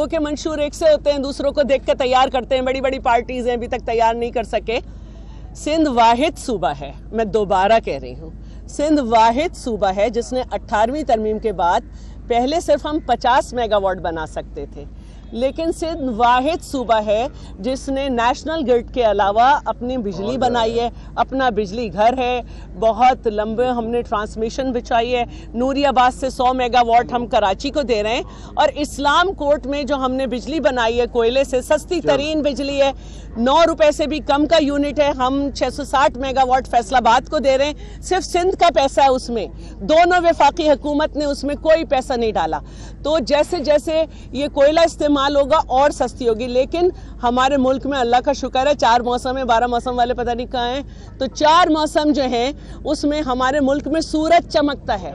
लोगों के मंशूर एक से होते हैं, दूसरों को देख कर तैयार करते हैं। बड़ी बड़ी पार्टीज हैं, अभी तक तैयार नहीं कर सके। सिंध वाहिद सूबा है, मैं दोबारा कह रही हूँ, सिंध वाहिद सूबा है जिसने 18वीं तरमीम के बाद पहले सिर्फ हम 50 मेगावाट बना सकते थे, लेकिन सिंध वाहिद सूबा है जिसने नेशनल ग्रिड के अलावा अपनी बिजली बनाई है, अपना बिजली घर है, बहुत लंबे हमने ट्रांसमिशन बिछाई है। नूरियाबाद से 100 मेगावाट हम कराची को दे रहे हैं, और इस्लाम कोर्ट में जो हमने बिजली बनाई है कोयले से, सस्ती तरीन बिजली है, 9 रुपए से भी कम का यूनिट है, हम 660 मेगावाट फैसलाबाद को दे रहे हैं। सिर्फ सिंध का पैसा है उसमें, दोनों वफाकी हुकूमत ने उसमें कोई पैसा नहीं डाला। तो जैसे जैसे ये कोयला इस्तेमाल होगा और सस्ती होगी, लेकिन हमारे मुल्क में अल्लाह का शुक्र है 4 मौसम है, 12 मौसम वाले पता नहीं कहाँ हैं, तो 4 मौसम जो हैं उसमें हमारे मुल्क में सूरज चमकता है।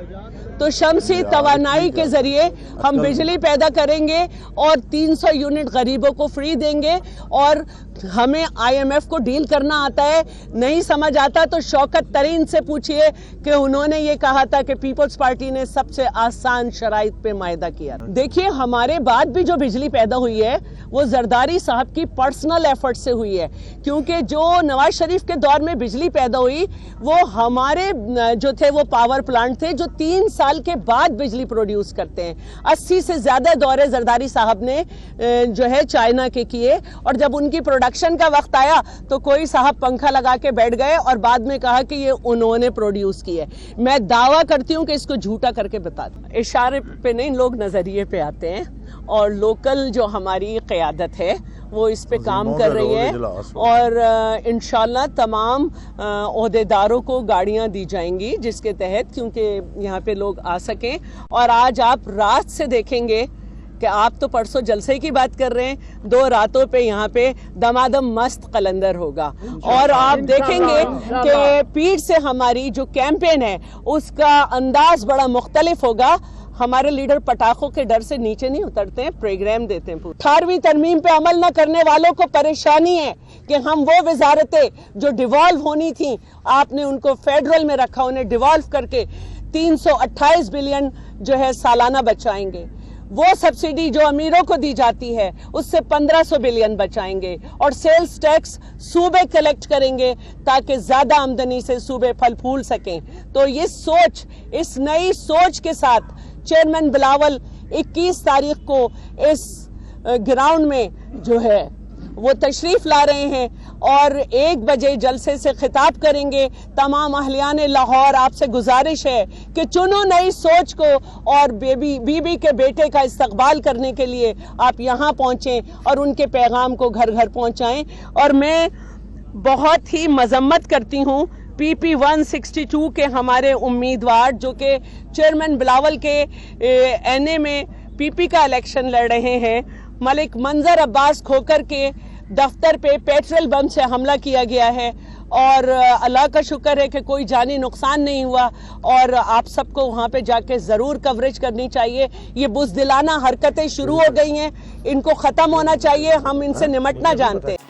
तो शमसी तवानाई के जरिए हम बिजली पैदा करेंगे और 300 यूनिट गरीबों को फ्री देंगे। और हमें IMF को डील करना आता है, नहीं समझ आता तो शौकत तरीन से पूछिए कि उन्होंने ये कहा था कि पीपल्स पार्टी ने सबसे आसान शराइत पे मायदा किया। देखिए, हमारे बाद भी जो बिजली पैदा हुई है वो जरदारी साहब की पर्सनल एफर्ट से हुई है, क्योंकि जो नवाज शरीफ के दौर में बिजली पैदा हुई वो हमारे जो थे वो पावर प्लांट थे जो 3 साल के बाद बिजली प्रोड्यूस करते हैं। 80 से ज्यादा दौरे जरदारी साहब ने जो है चाइना के किए, और जब उनकी प्रोडक्शन का वक्त आया तो कोई साहब पंखा लगा के बैठ गए और बाद में कहा कि ये उन्होंने प्रोड्यूस किए। मैं दावा करती हूँ कि इसको झूठा करके बता दूं। इशारे पे नहीं, लोग नजरिए पे आते हैं, और लोकल जो हमारी क़यादत है वो इस पे काम कर रही है, और इंशाल्लाह तमाम ओहदेदारों को गाड़ियां दी जाएंगी जिसके तहत, क्योंकि यहाँ पे लोग आ सकें। और आज आप रात से देखेंगे कि आप तो परसों जलसे की बात कर रहे हैं, 2 रातों पे यहाँ पे दमादम मस्त कलंदर होगा, और आप देखेंगे कि पीठ से हमारी जो कैंपेन है उसका अंदाज बड़ा मुख्तलिफ होगा। हमारे लीडर पटाखों के डर से नीचे नहीं उतरते हैं, प्रोग्राम देते हैं। 18वीं तरमीम पे अमल न करने वालों को परेशानी है कि हम वो वजारतें जो डिवॉल्व होनी थी आपने उनको फेडरल में रखा, उन्हें डिवॉल्व करके 328 बिलियन जो है सालाना बचाएंगे। वो सब्सिडी जो अमीरों को दी जाती है उससे 1500 बिलियन बचाएंगे, और सेल्स टैक्स सूबे कलेक्ट करेंगे ताकि ज्यादा आमदनी से सूबे फल फूल सकें। तो ये सोच, इस नई सोच के साथ चेयरमैन बिलावल 21 तारीख को इस ग्राउंड में जो है वो तशरीफ ला रहे हैं, और 1 बजे जलसे से खिताब करेंगे। तमाम अहलियाने लाहौर, आपसे गुजारिश है कि चुनो नई सोच को, और बीबी के बेटे का इस्तकबाल करने के लिए आप यहाँ पहुँचें और उनके पैगाम को घर घर पहुँचाएं। और मैं बहुत ही मजम्मत करती हूँ PP 162 के हमारे उम्मीदवार जो कि चेयरमैन बिलावल के NA में PP का इलेक्शन लड़ रहे हैं। मलिक मंजर अब्बास खोकर के दफ्तर पे पेट्रोल बम से हमला किया गया है, और अल्लाह का शुक्र है कि कोई जानी नुकसान नहीं हुआ, और आप सबको वहाँ पे जाके ज़रूर कवरेज करनी चाहिए। ये बुज़दिलाना हरकतें शुरू हो गई हैं, इनको ख़त्म होना चाहिए, हम इनसे निमटना जानते हैं।